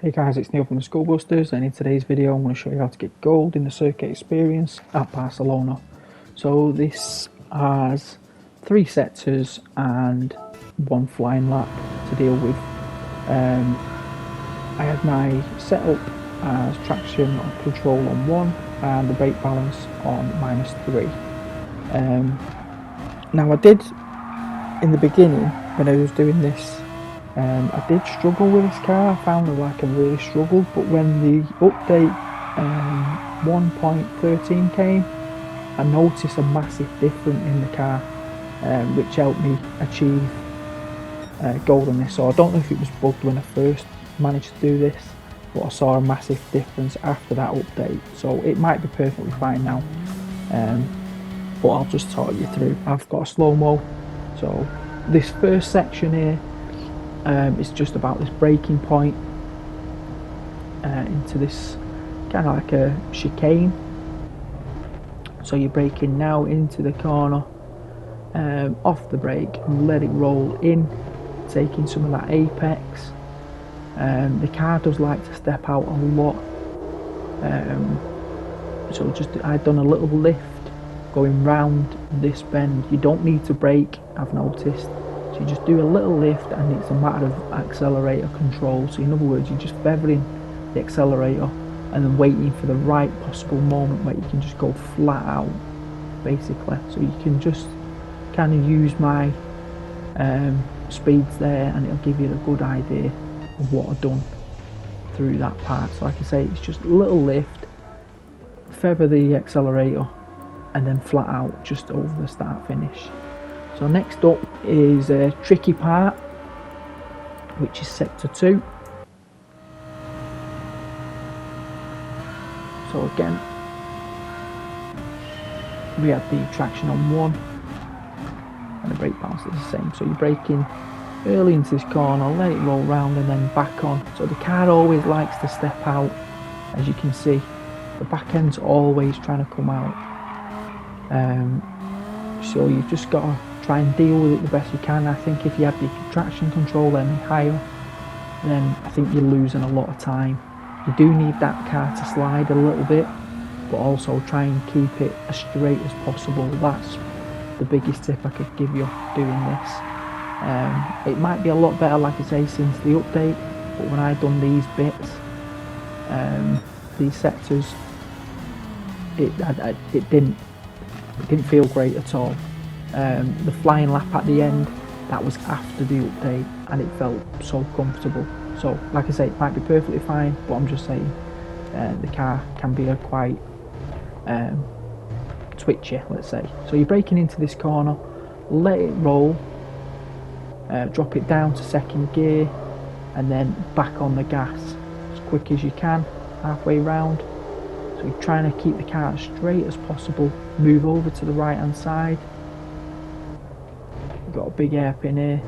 Hey guys, it's Neil from the School Busters, and in today's video I'm going to show you how to get gold in the circuit experience at Barcelona. So this has 3 sectors and 1 flying lap to deal with. I had my setup as traction control on 1 and the brake balance on -3. Now I did, in the beginning when I was doing this, I did struggle with this car. I found that I really struggled, but when the update 1.13 came, I noticed a massive difference in the car, which helped me achieve gold on this. So I don't know if it was bugged when I first managed to do this, but I saw a massive difference after that update. So it might be perfectly fine now, but I'll just talk you through. I've got a slow-mo. So this first section here, it's just about this braking point into this kind of like a chicane. So you're braking now into the corner, off the brake and let it roll in, taking some of that apex. The car does like to step out a lot, so I've done a little lift going round this bend. You don't need to brake, I've noticed. So you just do a little lift and it's a matter of accelerator control. So in other words, you're just feathering the accelerator and then waiting for the right possible moment where you can just go flat out, basically. So you can just kind of use my speeds there and it'll give you a good idea of what I've done through that part. So like I say, it's just a little lift, feather the accelerator and then flat out just over the start finish. So next up is a tricky part, which is sector 2. So again, we had the traction on 1 and the brake balance is the same. So you're braking early into this corner, let it roll round and then back on. So the car always likes to step out, as you can see. The back end's always trying to come out. So you've just got to try and deal with it the best you can. I think if you have the traction control any higher, then I think you're losing a lot of time. You do need that car to slide a little bit, but also try and keep it as straight as possible. That's the biggest tip I could give you doing this. It might be a lot better, like I say, since the update, but when I've done these bits, these sectors, it didn't feel great at all. The flying lap at the end, that was after the update and it felt so comfortable. So like I say, it might be perfectly fine, but I'm just saying the car can be a quite twitchy, let's say. So you're braking into this corner, let it roll, drop it down to 2nd gear and then back on the gas as quick as you can, halfway round. So you're trying to keep the car as straight as possible, move over to the right hand side. You've got a big hairpin here,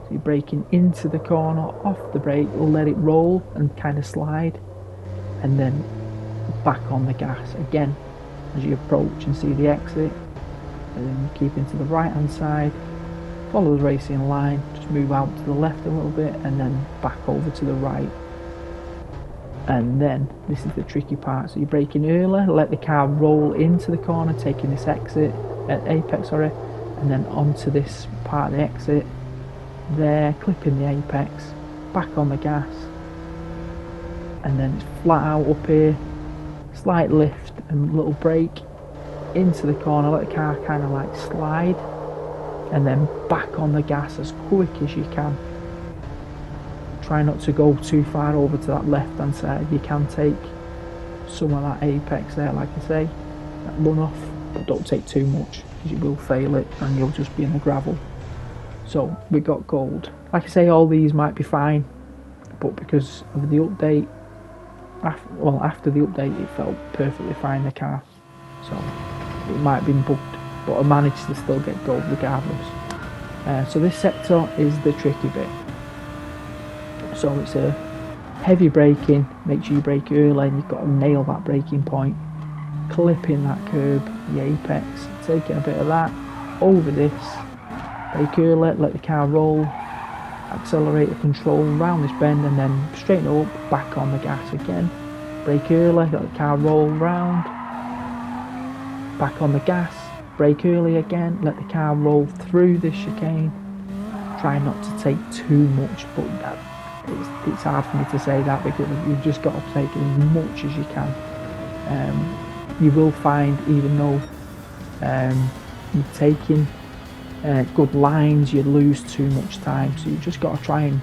so you're braking into the corner, off the brake, let it roll and kind of slide, and then back on the gas again as you approach and see the exit, and then keep into the right hand side, follow the racing line, just move out to the left a little bit and then back over to the right. And then this is the tricky part, so you're braking early, let the car roll into the corner, taking this apex, and then onto this part of the exit there, clipping the apex, back on the gas, and then it's flat out up here, slight lift and little brake into the corner, let the car kind of like slide, and then back on the gas as quick as you can. Try not to go too far over to that left hand side. You can take some of that apex there, like I say, that run off, but don't take too much because you will fail it and you'll just be in the gravel. So we got gold. Like I say, all these might be fine, but because of the update, after the update it felt perfectly fine, the car. So it might have been bugged, but I managed to still get gold regardless. So this sector is the tricky bit. So it's a heavy braking, make sure you brake early and you've got to nail that braking point, clipping that curb, the apex, taking a bit of that over this, brake early, let the car roll, accelerator control round this bend and then straighten up, back on the gas again. Brake early, let the car roll round, back on the gas, brake early again, let the car roll through this chicane. Try not to take too much, but it's hard for me to say that because you've just got to take as much as you can. You will find, even though you're taking good lines, you lose too much time, so you've just got to try and,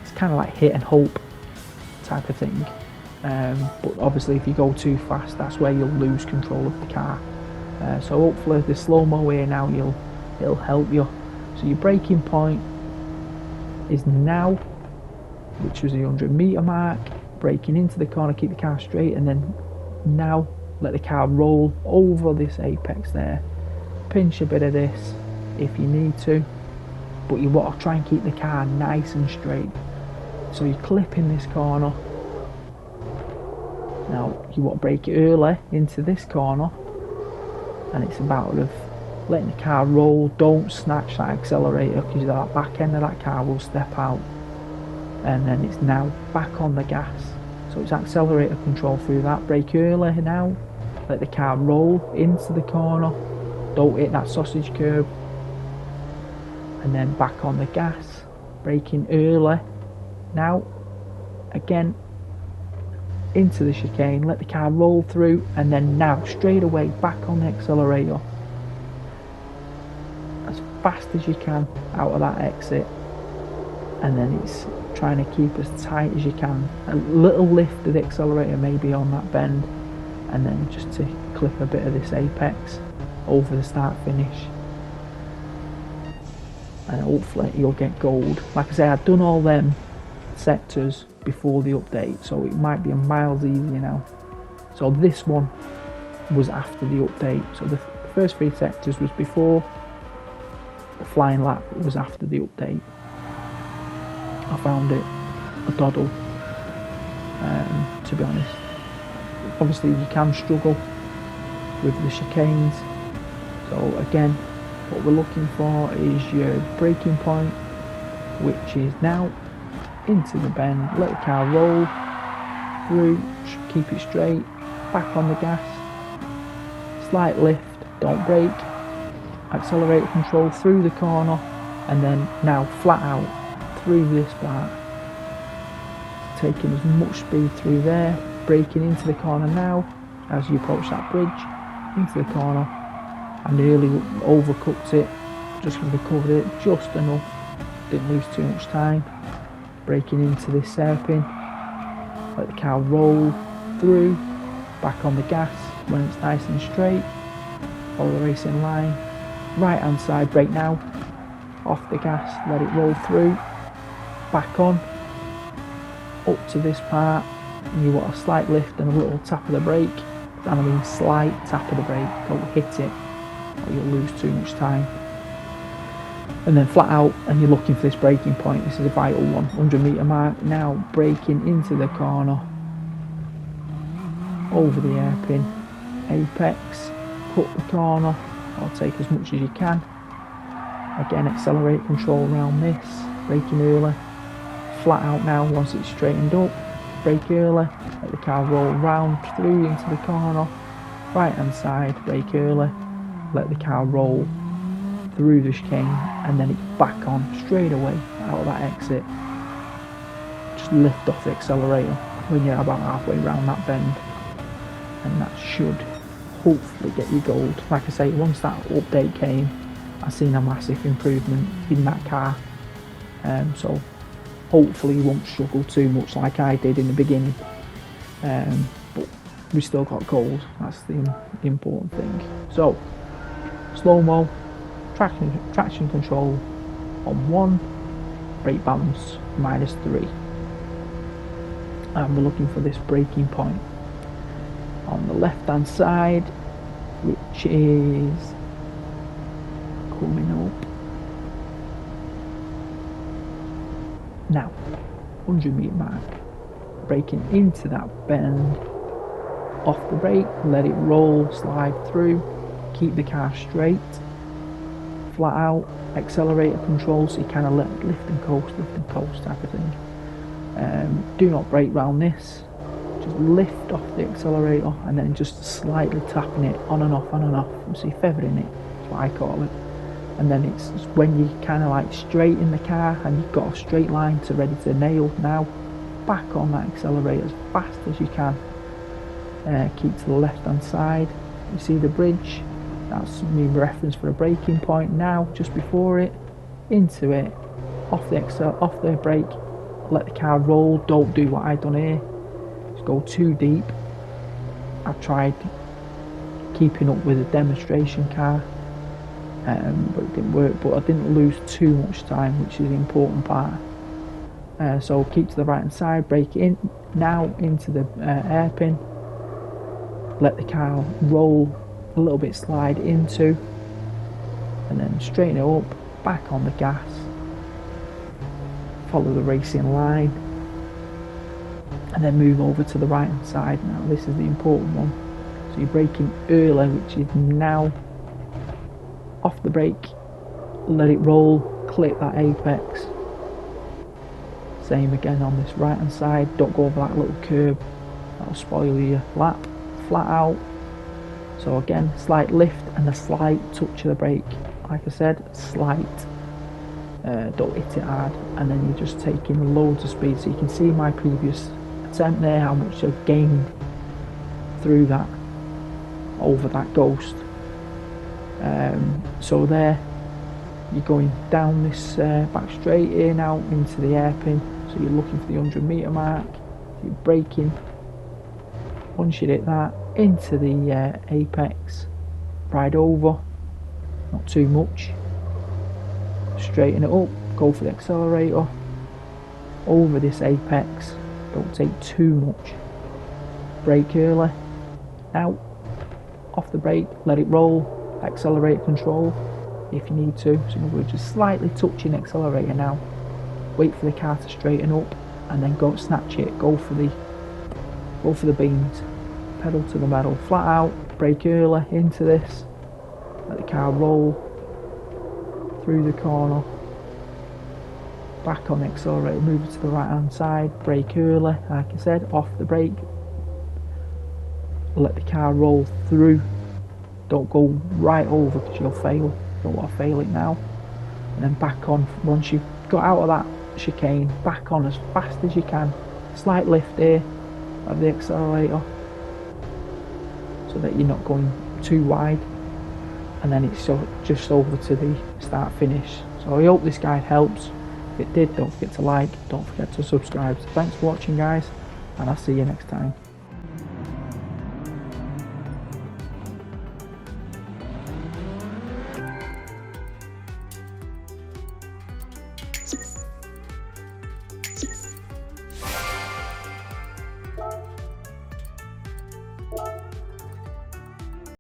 it's kind of like hit and hope type of thing. But obviously if you go too fast, that's where you'll lose control of the car. So hopefully the slow-mo here now, it'll help you. So your braking point is now, which was the 100-meter mark, braking into the corner, keep the car straight, and then now let the car roll over this apex there. Pinch a bit of this if you need to, but you want to try and keep the car nice and straight. So you clip in this corner. Now you want to brake it early into this corner, and it's about letting the car roll. Don't snatch that accelerator because that back end of that car will step out, and then it's now back on the gas. So it's accelerator control through that. Brake early now, let the car roll into the corner, don't hit that sausage curb, and then back on the gas, braking early now, again into the chicane, let the car roll through, and then now straight away back on the accelerator as fast as you can out of that exit, and then it's trying to keep as tight as you can. A little lift of the accelerator maybe on that bend, and then just to clip a bit of this apex over the start finish, and hopefully you'll get gold. Like I say, I've done all them sectors before the update, so it might be a miles easier now. So this one was after the update, so the first 3 sectors was before, the flying lap was after the update. I found it a doddle, to be honest. Obviously you can struggle with the chicanes, so again what we're looking for is your braking point, which is now into the bend, let the car roll through, keep it straight, back on the gas, slight lift, don't brake, accelerator control through the corner, and then now flat out through this part, taking as much speed through there, braking into the corner now as you approach that bridge, into the corner. I nearly overcooked it, just recovered it just enough, didn't lose too much time. Braking into this hairpin, let the car roll through, back on the gas when it's nice and straight, follow the racing line, right hand side brake now, off the gas, let it roll through, back on, up to this part, and you want a slight lift and a little tap of the brake, and I mean slight tap of the brake, don't hit it or you'll lose too much time. And then flat out, and you're looking for this braking point. This is a vital one, 100-meter mark. Now braking into the corner, over the hairpin, apex, cut the corner, or take as much as you can. Again, accelerate control around this, braking early, flat out now once it's straightened up, brake early, let the car roll round through into the corner, right hand side, brake early, let the car roll through the chicane, and then it's back on straight away out of that exit. Just lift off the accelerator when you're about halfway around that bend, and that should hopefully get you gold. Like I say, once that update came, I seen a massive improvement in that car, so hopefully you won't struggle too much like I did in the beginning, but we still got gold. That's the important thing. So slow-mo, traction control on 1, brake balance -3, and we're looking for this braking point on the left hand side, which is coming up now, 100-meter mark, braking into that bend, off the brake, let it roll, slide through, keep the car straight, flat out, accelerator control, so you kind of lift and coast type of thing. Do not brake round this, just lift off the accelerator and then just slightly tapping it on and off, and see feathering it, that's what I call it. And then it's when you kind of like straighten the car and you've got a straight line to ready to nail, now back on that accelerator as fast as you can. Keep to the left hand side, you see the bridge, that's my reference for a braking point. Now just before it, into it, off the brake, let the car roll. Don't do what I've done here, just go too deep. I've tried keeping up with a demonstration car, but it didn't work, but I didn't lose too much time, which is the important part. So keep to the right hand side, brake in, now into the hairpin, let the car roll a little bit, slide into, and then straighten it up, back on the gas, follow the racing line, and then move over to the right hand side. Now this is the important one, so you're braking early, which is now off the brake, let it roll, clip that apex. Same again on this right hand side, don't go over that little curb, that'll spoil your lap. Flat out, so again slight lift and a slight touch of the brake, like I said, slight, don't hit it hard, and then you're just taking loads of speed. So you can see my previous attempt there how much I've gained through that, over that ghost. So there you're going down this back straight here now into the hairpin, so you're looking for the 100-metre mark, you're braking. Once you hit that, into the apex, ride over, not too much, straighten it up, go for the accelerator, over this apex, don't take too much, brake early, now, off the brake, let it roll, accelerator control, if you need to, so in other words, just slightly touching the accelerator now, wait for the car to straighten up, and then go snatch it, go for the beams, pedal to the metal, flat out, brake early, into this, let the car roll through the corner, back on the accelerator, move it to the right hand side, brake early, like I said, off the brake, let the car roll through, don't go right over because you'll fail, don't want to fail it now, and then back on, once you've got out of that chicane, back on as fast as you can, slight lift here of the accelerator so that you're not going too wide, and then it's just over to the start finish. So I hope this guide helps. If it did, don't forget to like, don't forget to subscribe. So thanks for watching guys, and I'll see you next time.